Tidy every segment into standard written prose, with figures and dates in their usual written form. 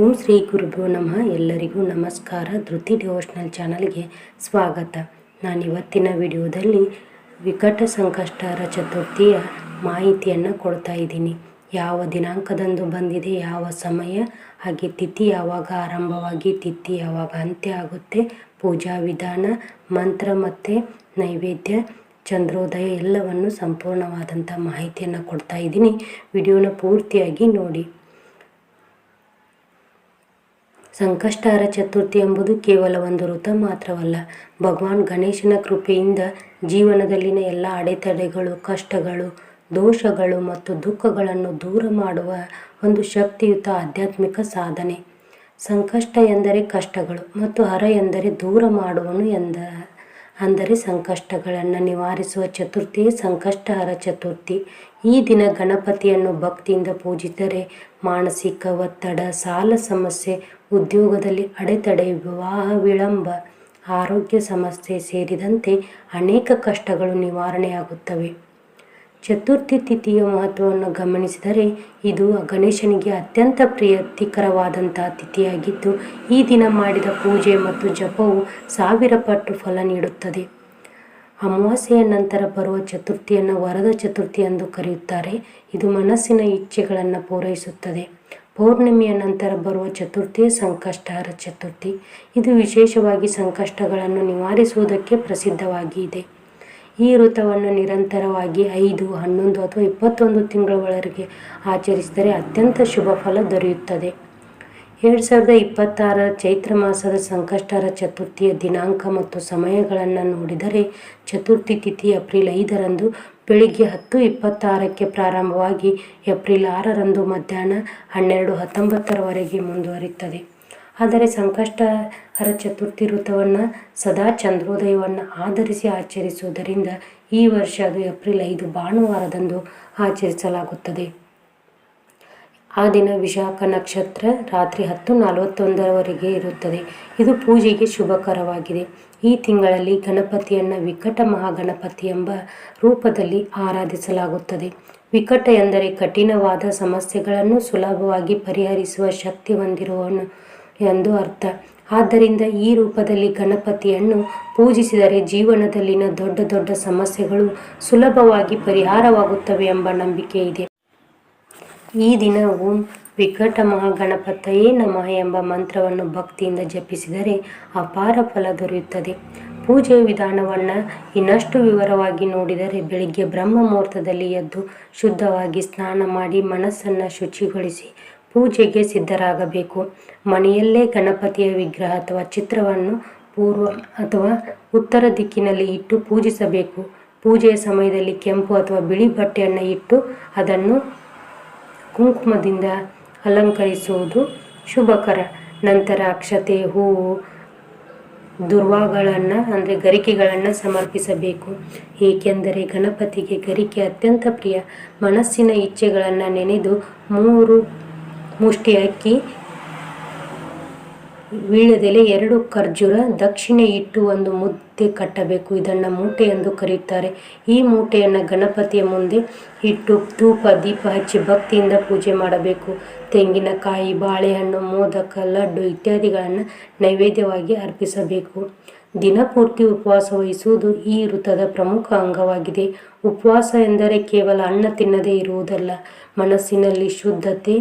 ಓಂ ಶ್ರೀ ಗುರುಭ್ಯೋ ನಮಃ. ಎಲ್ಲರಿಗೂ ನಮಸ್ಕಾರ. ಧೃತಿ ಡಿವೋಷನಲ್ ಚಾನಲ್ಗೆ ಸ್ವಾಗತ. ನಾನಿವತ್ತಿನ ವಿಡಿಯೋದಲ್ಲಿ ವಿಕಟ ಸಂಕಷ್ಟಹರ ಚತುರ್ಥಿಯ ಮಾಹಿತಿಯನ್ನು ಕೊಡ್ತಾ ಇದ್ದೀನಿ. ಯಾವ ದಿನಾಂಕದಂದು ಬಂದಿದೆ, ಯಾವ ಸಮಯ, ಹಾಗೆ ತಿಥಿ ಯಾವಾಗ ಆರಂಭವಾಗಿ ತಿಥಿ ಯಾವಾಗ ಅಂತ್ಯ ಆಗುತ್ತೆ, ಪೂಜಾ ವಿಧಾನ, ಮಂತ್ರ ಮತ್ತು ನೈವೇದ್ಯ, ಚಂದ್ರೋದಯ ಎಲ್ಲವನ್ನು ಸಂಪೂರ್ಣವಾದಂಥ ಮಾಹಿತಿಯನ್ನು ಕೊಡ್ತಾ ಇದ್ದೀನಿ. ವಿಡಿಯೋನ ಪೂರ್ತಿಯಾಗಿ ನೋಡಿ. ಸಂಕಷ್ಟಹರ ಚತುರ್ಥಿ ಎಂಬುದು ಕೇವಲ ಒಂದು ವ್ರತ ಮಾತ್ರವಲ್ಲ. ಭಗವಾನ್ ಗಣೇಶನ ಕೃಪೆಯಿಂದ ಜೀವನದಲ್ಲಿನ ಎಲ್ಲ ಅಡೆತಡೆಗಳು, ಕಷ್ಟಗಳು, ದೋಷಗಳು ಮತ್ತು ದುಃಖಗಳನ್ನು ದೂರ ಮಾಡುವ ಒಂದು ಶಕ್ತಿಯುತ ಆಧ್ಯಾತ್ಮಿಕ ಸಾಧನೆ. ಸಂಕಷ್ಟ ಎಂದರೆ ಕಷ್ಟಗಳು ಮತ್ತು ಹರ ಎಂದರೆ ದೂರ ಮಾಡುವನು ಅಂದರೆ ಸಂಕಷ್ಟಗಳನ್ನು ನಿವಾರಿಸುವ ಚತುರ್ಥಿಯೇ ಸಂಕಷ್ಟಹರ ಚತುರ್ಥಿ. ಈ ದಿನ ಗಣಪತಿಯನ್ನು ಭಕ್ತಿಯಿಂದ ಪೂಜಿಸಿದರೆ ಮಾನಸಿಕ ಒತ್ತಡ, ಸಾಲ ಸಮಸ್ಯೆ, ಉದ್ಯೋಗದಲ್ಲಿ ಅಡೆತಡೆ, ವಿವಾಹ ವಿಳಂಬ, ಆರೋಗ್ಯ ಸಮಸ್ಯೆ ಸೇರಿದಂತೆ ಅನೇಕ ಕಷ್ಟಗಳು ನಿವಾರಣೆಯಾಗುತ್ತವೆ. ಚತುರ್ಥಿ ತಿಥಿಯ ಮಹತ್ವವನ್ನು ಗಮನಿಸಿದರೆ ಇದು ಗಣೇಶನಿಗೆ ಅತ್ಯಂತ ಪ್ರೀತಿಕರವಾದಂತಹ ತಿಥಿಯಾಗಿದ್ದು, ಈ ದಿನ ಮಾಡಿದ ಪೂಜೆ ಮತ್ತು ಜಪವು 1000 ಪಟ್ಟು ಫಲ ನೀಡುತ್ತದೆ. ಅಮಾವಾಸ್ಯೆಯ ನಂತರ ಬರುವ ಚತುರ್ಥಿಯನ್ನು ವರದ ಚತುರ್ಥಿ ಎಂದು ಕರೆಯುತ್ತಾರೆ. ಇದು ಮನಸ್ಸಿನ ಇಚ್ಛೆಗಳನ್ನು ಪೂರೈಸುತ್ತದೆ. ಪೌರ್ಣಿಮೆಯ ನಂತರ ಬರುವ ಚತುರ್ಥಿಯೇ ಸಂಕಷ್ಟಹರ ಚತುರ್ಥಿ. ಇದು ವಿಶೇಷವಾಗಿ ಸಂಕಷ್ಟಗಳನ್ನು ನಿವಾರಿಸುವುದಕ್ಕೆ ಪ್ರಸಿದ್ಧವಾಗಿದೆ. ಈ ವ್ರತವನ್ನು ನಿರಂತರವಾಗಿ 5, 11 ಅಥವಾ 21 ತಿಂಗಳವರೆಗೆ ಆಚರಿಸಿದರೆ ಅತ್ಯಂತ ಶುಭ ಫಲ ದೊರೆಯುತ್ತದೆ. 2026 ಚೈತ್ರ ಮಾಸದ ಸಂಕಷ್ಟಹರ ಚತುರ್ಥಿಯ ದಿನಾಂಕ ಮತ್ತು ಸಮಯಗಳನ್ನು ನೋಡಿದರೆ, ಚತುರ್ಥಿ ತಿಥಿ ಏಪ್ರಿಲ್ 5ರಂದು ಬೆಳಿಗ್ಗೆ 10:26ಕ್ಕೆ ಪ್ರಾರಂಭವಾಗಿ ಏಪ್ರಿಲ್ 6ರಂದು ಮಧ್ಯಾಹ್ನ 12:19ರವರೆಗೆ ಮುಂದುವರಿಯುತ್ತದೆ. ಆದರೆ ಸಂಕಷ್ಟಹರ ಚತುರ್ಥಿ ವ್ರತವನ್ನು ಸದಾ ಚಂದ್ರೋದಯವನ್ನು ಆಧರಿಸಿ ಆಚರಿಸುವುದರಿಂದ ಈ ವರ್ಷ ಅದು ಏಪ್ರಿಲ್ 5 ಭಾನುವಾರದಂದು ಆಚರಿಸಲಾಗುತ್ತದೆ. ಆ ದಿನ ವಿಶಾಖ ನಕ್ಷತ್ರ ರಾತ್ರಿ 10:41ರವರೆಗೆ ಇರುತ್ತದೆ. ಇದು ಪೂಜೆಗೆ ಶುಭಕರವಾಗಿದೆ. ಈ ತಿಂಗಳಲ್ಲಿ ಗಣಪತಿಯನ್ನು ವಿಕಟ ಮಹಾಗಣಪತಿ ಎಂಬ ರೂಪದಲ್ಲಿ ಆರಾಧಿಸಲಾಗುತ್ತದೆ. ವಿಕಟ ಎಂದರೆ ಕಠಿಣವಾದ ಸಮಸ್ಯೆಗಳನ್ನು ಸುಲಭವಾಗಿ ಪರಿಹರಿಸುವ ಶಕ್ತಿ ಹೊಂದಿರುವವನು ಎಂದು ಅರ್ಥ. ಆದ್ದರಿಂದ ಈ ರೂಪದಲ್ಲಿ ಗಣಪತಿಯನ್ನು ಪೂಜಿಸಿದರೆ ಜೀವನದಲ್ಲಿನ ದೊಡ್ಡ ದೊಡ್ಡ ಸಮಸ್ಯೆಗಳು ಸುಲಭವಾಗಿ ಪರಿಹಾರವಾಗುತ್ತವೆ ಎಂಬ ನಂಬಿಕೆ ಇದೆ. ಈ ದಿನ ಓಂ ವಿಕಟ ಮಹಾಗಣಪತಯೇ ನಮಃ ಎಂಬ ಮಂತ್ರವನ್ನು ಭಕ್ತಿಯಿಂದ ಜಪಿಸಿದರೆ ಅಪಾರ ಫಲ ದೊರೆಯುತ್ತದೆ. ಪೂಜೆಯ ವಿಧಾನವನ್ನು ಇನ್ನಷ್ಟು ವಿವರವಾಗಿ ನೋಡಿದರೆ, ಬೆಳಿಗ್ಗೆ ಬ್ರಹ್ಮ ಮುಹೂರ್ತದಲ್ಲಿ ಎದ್ದು ಶುದ್ಧವಾಗಿ ಸ್ನಾನ ಮಾಡಿ ಮನಸ್ಸನ್ನು ಶುಚಿಗೊಳಿಸಿ ಪೂಜೆಗೆ ಸಿದ್ಧರಾಗಬೇಕು. ಮನೆಯಲ್ಲೇ ಗಣಪತಿಯ ವಿಗ್ರಹ ಅಥವಾ ಚಿತ್ರವನ್ನು ಪೂರ್ವ ಅಥವಾ ಉತ್ತರ ದಿಕ್ಕಿನಲ್ಲಿ ಇಟ್ಟು ಪೂಜಿಸಬೇಕು. ಪೂಜೆಯ ಸಮಯದಲ್ಲಿ ಕೆಂಪು ಅಥವಾ ಬಿಳಿ ಬಟ್ಟೆಯನ್ನು ಇಟ್ಟು ಅದನ್ನು ಕುಂಕುಮದಿಂದ ಅಲಂಕರಿಸುವುದು ಶುಭಕರ. ನಂತರ ಅಕ್ಷತೆ, ಹೂವು, ದುರ್ವಾಗಳನ್ನು ಅಂದರೆ ಗರಿಕೆಗಳನ್ನು ಸಮರ್ಪಿಸಬೇಕು. ಏಕೆಂದರೆ ಗಣಪತಿಗೆ ಗರಿಕೆ ಅತ್ಯಂತ ಪ್ರಿಯ. ಮನಸ್ಸಿನ ಇಚ್ಛೆಗಳನ್ನು ನೆನೆದು 3 ಮುಷ್ಟಿ ಅಕ್ಕಿ, ವೀಳ್ಯದೆಲೆ, 2 ಖರ್ಜೂರ, ದಕ್ಷಿಣೆ ಇಟ್ಟು ಒಂದು ಮುದ್ದೆ ಕಟ್ಟಬೇಕು. ಇದನ್ನು ಮೂಟೆ ಎಂದು ಕರೆಯುತ್ತಾರೆ. ಈ ಮೂಟೆಯನ್ನು ಗಣಪತಿಯ ಮುಂದೆ ಇಟ್ಟು ಧೂಪ ದೀಪ ಹಚ್ಚಿ ಭಕ್ತಿಯಿಂದ ಪೂಜೆ ಮಾಡಬೇಕು. ತೆಂಗಿನಕಾಯಿ, ಬಾಳೆಹಣ್ಣು, ಮೋದಕ, ಲಡ್ಡು ಇತ್ಯಾದಿಗಳನ್ನು ನೈವೇದ್ಯವಾಗಿ ಅರ್ಪಿಸಬೇಕು. ದಿನಪೂರ್ತಿ ಉಪವಾಸ ವಹಿಸುವುದು ಈ ವ್ರತದ ಪ್ರಮುಖ ಅಂಗವಾಗಿದೆ. ಉಪವಾಸ ಎಂದರೆ ಕೇವಲ ಅನ್ನ ತಿನ್ನದೇ ಇರುವುದಲ್ಲ. ಮನಸ್ಸಿನಲ್ಲಿ ಶುದ್ಧತೆ,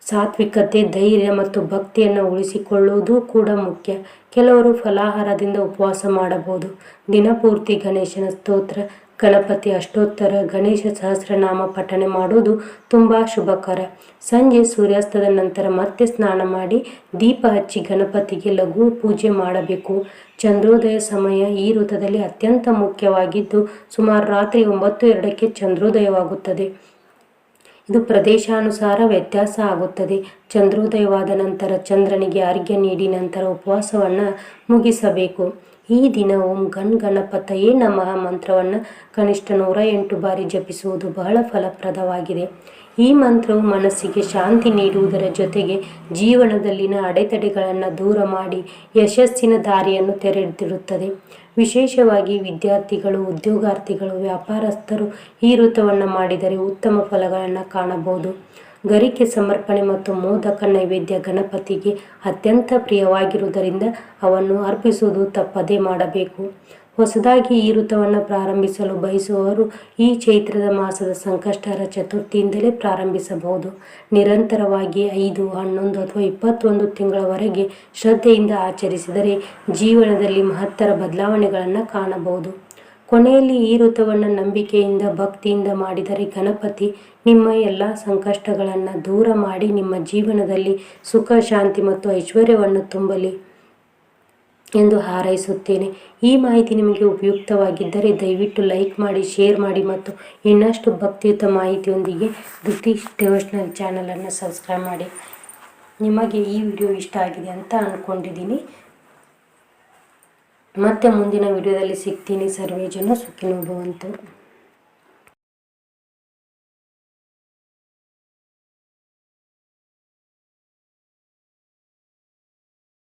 ಸಾತ್ವಿಕತೆ, ಧೈರ್ಯ ಮತ್ತು ಭಕ್ತಿಯನ್ನು ಉಳಿಸಿಕೊಳ್ಳುವುದು ಕೂಡ ಮುಖ್ಯ. ಕೆಲವರು ಫಲಾಹಾರದಿಂದ ಉಪವಾಸ ಮಾಡಬಹುದು. ದಿನಪೂರ್ತಿ ಗಣೇಶನ ಸ್ತೋತ್ರ, ಗಣಪತಿ ಅಷ್ಟೋತ್ತರ, ಗಣೇಶ ಸಹಸ್ರನಾಮ ಪಠನೆ ಮಾಡುವುದು ತುಂಬ ಶುಭಕರ. ಸಂಜೆ ಸೂರ್ಯಾಸ್ತದ ನಂತರ ಮತ್ತೆ ಸ್ನಾನ ಮಾಡಿ ದೀಪ ಹಚ್ಚಿ ಗಣಪತಿಗೆ ಲಘು ಪೂಜೆ ಮಾಡಬೇಕು. ಚಂದ್ರೋದಯ ಸಮಯ ಈ ವ್ರತದಲ್ಲಿ ಅತ್ಯಂತ ಮುಖ್ಯವಾಗಿದ್ದು, ಸುಮಾರು ರಾತ್ರಿ 9:02ಕ್ಕೆ ಚಂದ್ರೋದಯವಾಗುತ್ತದೆ. ಇದು ಪ್ರದೇಶಾನುಸಾರ ವ್ಯತ್ಯಾಸ ಆಗುತ್ತದೆ. ಚಂದ್ರೋದಯವಾದ ನಂತರ ಚಂದ್ರನಿಗೆ ಅರ್ಘ್ಯ ನೀಡಿ ನಂತರ ಉಪವಾಸವನ್ನು ಮುಗಿಸಬೇಕು. ಈ ದಿನ ಓಂ ಗಣಪತಯೇ ನಮಃ ಮಂತ್ರವನ್ನು ಕನಿಷ್ಠ 108 ಬಾರಿ ಜಪಿಸುವುದು ಬಹಳ ಫಲಪ್ರದವಾಗಿದೆ. ಈ ಮಂತ್ರವು ಮನಸ್ಸಿಗೆ ಶಾಂತಿ ನೀಡುವುದರ ಜೊತೆಗೆ ಜೀವನದಲ್ಲಿನ ಅಡೆತಡೆಗಳನ್ನು ದೂರ ಮಾಡಿ ಯಶಸ್ಸಿನ ದಾರಿಯನ್ನು ತೆರೆದಿರುತ್ತದೆ. ವಿಶೇಷವಾಗಿ ವಿದ್ಯಾರ್ಥಿಗಳು, ಉದ್ಯೋಗಾರ್ಥಿಗಳು, ವ್ಯಾಪಾರಸ್ಥರು ಈ ವ್ರತವನ್ನು ಮಾಡಿದರೆ ಉತ್ತಮ ಫಲಗಳನ್ನು ಕಾಣಬಹುದು. ಗರಿಕೆ ಸಮರ್ಪಣೆ ಮತ್ತು ಮೋದಕ ನೈವೇದ್ಯ ಗಣಪತಿಗೆ ಅತ್ಯಂತ ಪ್ರಿಯವಾಗಿರುವುದರಿಂದ ಅವನ್ನು ಅರ್ಪಿಸುವುದು ತಪ್ಪದೇ ಮಾಡಬೇಕು. ಹೊಸದಾಗಿ ಈ ಋತುವನ್ನು ಪ್ರಾರಂಭಿಸಲು ಬಯಸುವವರು ಈ ಚೈತ್ರದ ಮಾಸದ ಸಂಕಷ್ಟಹರ ಚತುರ್ಥಿಯಿಂದಲೇ ಪ್ರಾರಂಭಿಸಬಹುದು. ನಿರಂತರವಾಗಿ 5, 11 ಅಥವಾ 21 ತಿಂಗಳವರೆಗೆ ಶ್ರದ್ಧೆಯಿಂದ ಆಚರಿಸಿದರೆ ಜೀವನದಲ್ಲಿ ಮಹತ್ತರ ಬದಲಾವಣೆಗಳನ್ನು ಕಾಣಬಹುದು. ಕೊನೆಯಲ್ಲಿ ಈ ಋತುವನ್ನು ನಂಬಿಕೆಯಿಂದ ಭಕ್ತಿಯಿಂದ ಮಾಡಿದರೆ ಗಣಪತಿ ನಿಮ್ಮ ಎಲ್ಲ ಸಂಕಷ್ಟಗಳನ್ನು ದೂರ ಮಾಡಿ ನಿಮ್ಮ ಜೀವನದಲ್ಲಿ ಸುಖ, ಶಾಂತಿ ಮತ್ತು ಐಶ್ವರ್ಯವನ್ನು ತುಂಬಲಿ ಎಂದು ಹಾರೈಸುತ್ತೇನೆ. ಈ ಮಾಹಿತಿ ನಿಮಗೆ ಉಪಯುಕ್ತವಾಗಿದ್ದರೆ ದಯವಿಟ್ಟು ಲೈಕ್ ಮಾಡಿ, ಶೇರ್ ಮಾಡಿ ಮತ್ತು ಇನ್ನಷ್ಟು ಭಕ್ತಿಯುತ ಮಾಹಿತಿಯೊಂದಿಗೆ ಧೃತೀಶ್ ಡಿವೋಷನಲ್ ಚಾನಲನ್ನು ಸಬ್ಸ್ಕ್ರೈಬ್ ಮಾಡಿ. ನಿಮಗೆ ಈ ವಿಡಿಯೋ ಇಷ್ಟ ಆಗಿದೆ ಅಂತ ಅಂದ್ಕೊಂಡಿದ್ದೀನಿ. ಮತ್ತೆ ಮುಂದಿನ ವಿಡಿಯೋದಲ್ಲಿ ಸಿಗ್ತೀನಿ. ಸರ್ವೇ ಜನ ಸುಖಿನೋ ಭವಂತು.